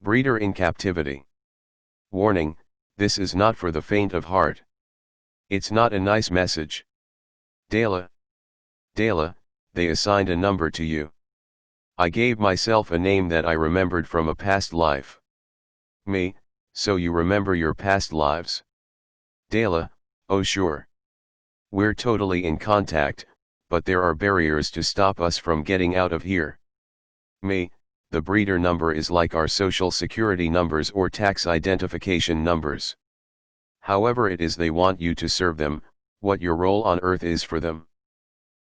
Breeder in Captivity. Warning, this is not for the faint of heart. It's not a nice message. Dela, they assigned a number to you. I gave myself a name that I remembered from a past life. Me, so you remember your past lives? Dela, oh sure. We're totally in contact, but there are barriers to stop us from getting out of here. Me, the breeder number is like our social security numbers or tax identification numbers. However it is they want you to serve them, what your role on earth is for them.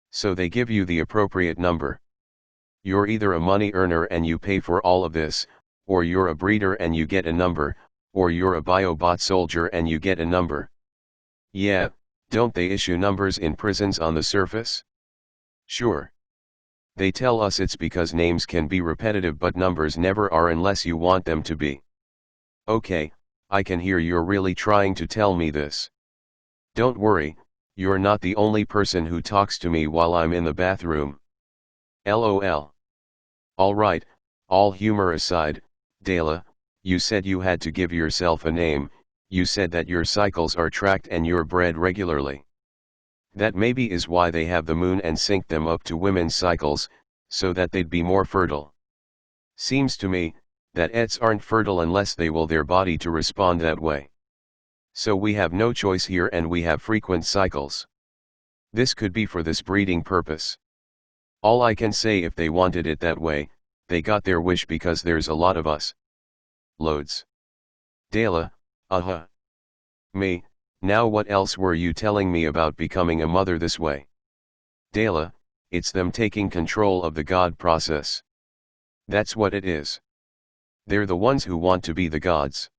So they give you the appropriate number. You're either a money earner and you pay for all of this, or you're a breeder and you get a number, or you're a biobot soldier and you get a number. Yeah, don't they issue numbers in prisons on the surface? Sure. They tell us it's because names can be repetitive but numbers never are unless you want them to be. Okay, I can hear you're really trying to tell me this. Don't worry, you're not the only person who talks to me while I'm in the bathroom. LOL. Alright, all humor aside, Dela, you said you had to give yourself a name, you said that your cycles are tracked and you're bred regularly. That maybe is why they have the moon and sync them up to women's cycles, so that they'd be more fertile. Seems to me, that ets aren't fertile unless they will their body to respond that way. So we have no choice here and we have frequent cycles. This could be for this breeding purpose. All I can say, if they wanted it that way, they got their wish because there's a lot of us. Loads. Dela, Me, now what else were you telling me about becoming a mother this way? Dela, it's them taking control of the God process. That's what it is. They're the ones who want to be the gods.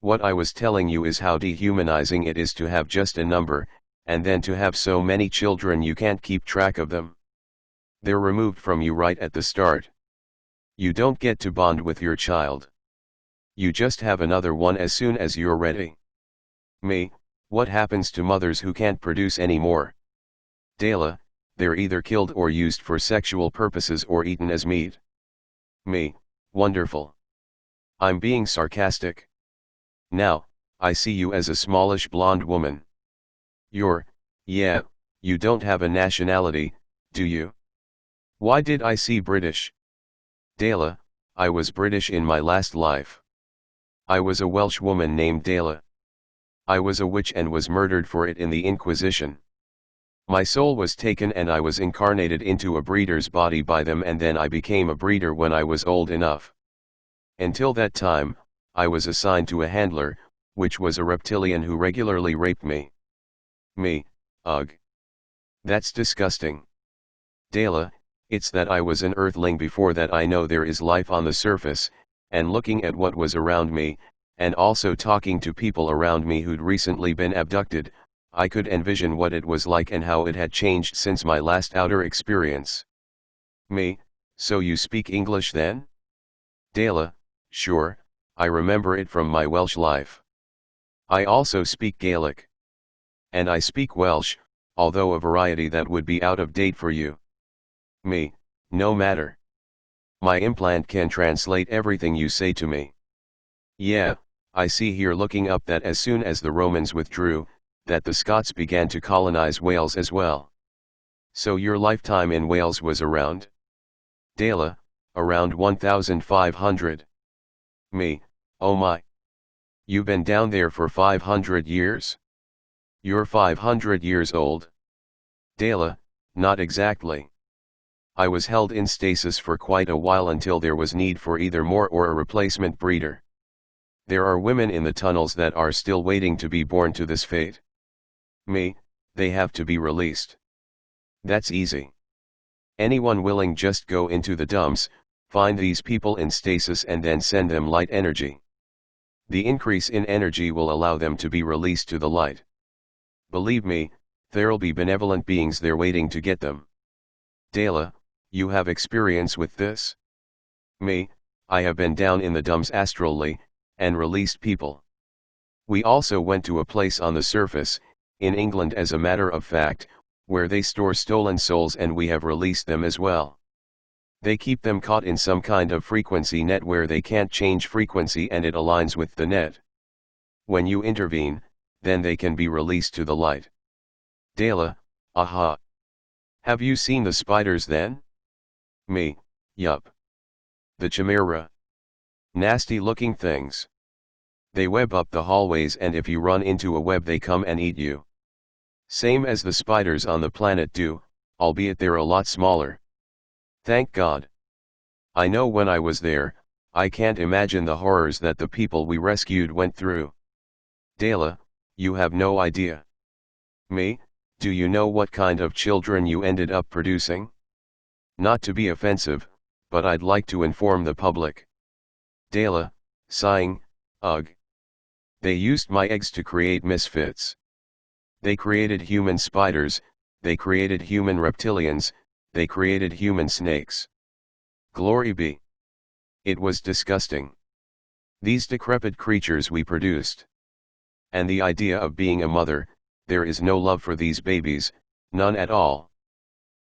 What I was telling you is how dehumanizing it is to have just a number, and then to have so many children you can't keep track of them. They're removed from you right at the start. You don't get to bond with your child. You just have another one as soon as you're ready. Me, what happens to mothers who can't produce anymore? Dela, they're either killed or used for sexual purposes or eaten as meat. Me, wonderful. I'm being sarcastic. Now, I see you as a smallish blonde woman. Yeah, you don't have a nationality, do you? Why did I see British? Dela, I was British in my last life. I was a Welsh woman named Dela. I was a witch and was murdered for it in the Inquisition. My soul was taken and I was incarnated into a breeder's body by them, and then I became a breeder when I was old enough. Until that time, I was assigned to a handler, which was a reptilian who regularly raped me. Me, ugh. That's disgusting. Dela, it's that I was an earthling before that. I know there is life on the surface, and looking at what was around me, and also talking to people around me who'd recently been abducted, I could envision what it was like and how it had changed since my last outer experience. Me, so you speak English then? Dela, sure, I remember it from my Welsh life. I also speak Gaelic. And I speak Welsh, although a variety that would be out of date for you. Me, no matter. My implant can translate everything you say to me. Yeah, I see here looking up that as soon as the Romans withdrew, that the Scots began to colonize Wales as well. So your lifetime in Wales was around? Dela, around 1500. Me, oh my. You've been down there for 500 years? You're 500 years old? Dela, not exactly. I was held in stasis for quite a while until there was need for either more or a replacement breeder. There are women in the tunnels that are still waiting to be born to this fate. Me, they have to be released. That's easy. Anyone willing just go into the dumps, find these people in stasis and then send them light energy. The increase in energy will allow them to be released to the light. Believe me, there'll be benevolent beings there waiting to get them. Dela, you have experience with this? Me, I have been down in the dumps astrally, and released people. We also went to a place on the surface, in England as a matter of fact, where they store stolen souls, and we have released them as well. They keep them caught in some kind of frequency net where they can't change frequency and it aligns with the net. When you intervene, then they can be released to the light. Dela, aha. Have you seen the spiders then? Me, yup. The chimera. Nasty looking things. They web up the hallways and if you run into a web they come and eat you. Same as the spiders on the planet do, albeit they're a lot smaller. Thank God. I know when I was there, I can't imagine the horrors that the people we rescued went through. Dela, you have no idea. Me, do you know what kind of children you ended up producing? Not to be offensive, but I'd like to inform the public. Dela, sighing, ugh. They used my eggs to create misfits. They created human spiders, they created human reptilians, they created human snakes. Glory be. It was disgusting. These decrepit creatures we produced. And the idea of being a mother, there is no love for these babies, none at all.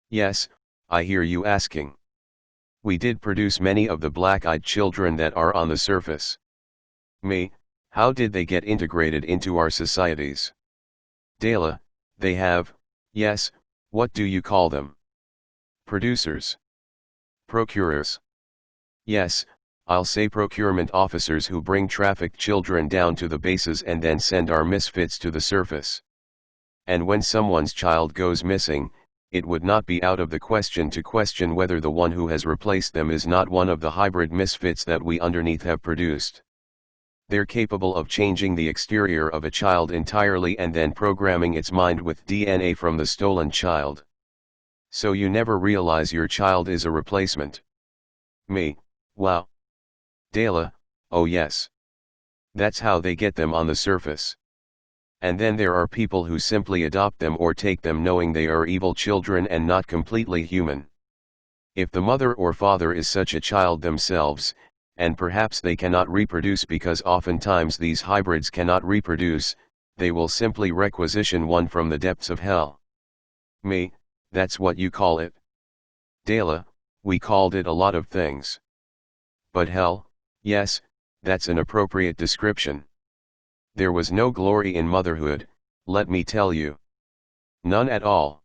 Yes, I hear you asking. We did produce many of the black-eyed children that are on the surface. Me, how did they get integrated into our societies? Dela, they have, yes, what do you call them? Producers. Procurers. Yes, I'll say procurement officers who bring trafficked children down to the bases and then send our misfits to the surface. And when someone's child goes missing, it would not be out of the question to question whether the one who has replaced them is not one of the hybrid misfits that we underneath have produced. They're capable of changing the exterior of a child entirely and then programming its mind with DNA from the stolen child. So you never realize your child is a replacement. Me, wow. Dela, oh yes. That's how they get them on the surface. And then there are people who simply adopt them or take them knowing they are evil children and not completely human. If the mother or father is such a child themselves, and perhaps they cannot reproduce because oftentimes these hybrids cannot reproduce, they will simply requisition one from the depths of hell. Me, that's what you call it. Dela, we called it a lot of things. But hell, yes, that's an appropriate description. There was no glory in motherhood, let me tell you. None at all.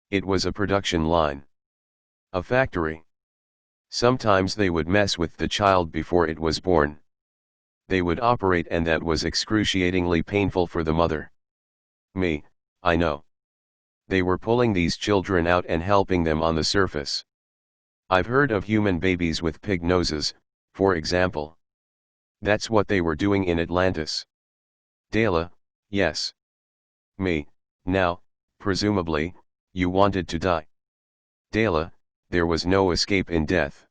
It was a production line. A factory. Sometimes they would mess with the child before it was born. They would operate and that was excruciatingly painful for the mother. Me, I know. They were pulling these children out and helping them on the surface. I've heard of human babies with pig noses, for example. That's what they were doing in Atlantis. Dela, yes. Me, now, presumably, you wanted to die. Dela, there was no escape in death.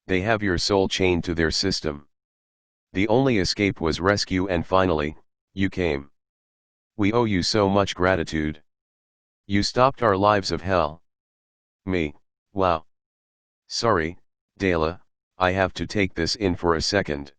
They have your soul chained to their system. The only escape was rescue and finally, you came. We owe you so much gratitude. You stopped our lives of hell. Me, wow. Sorry, Dela, I have to take this in for a second.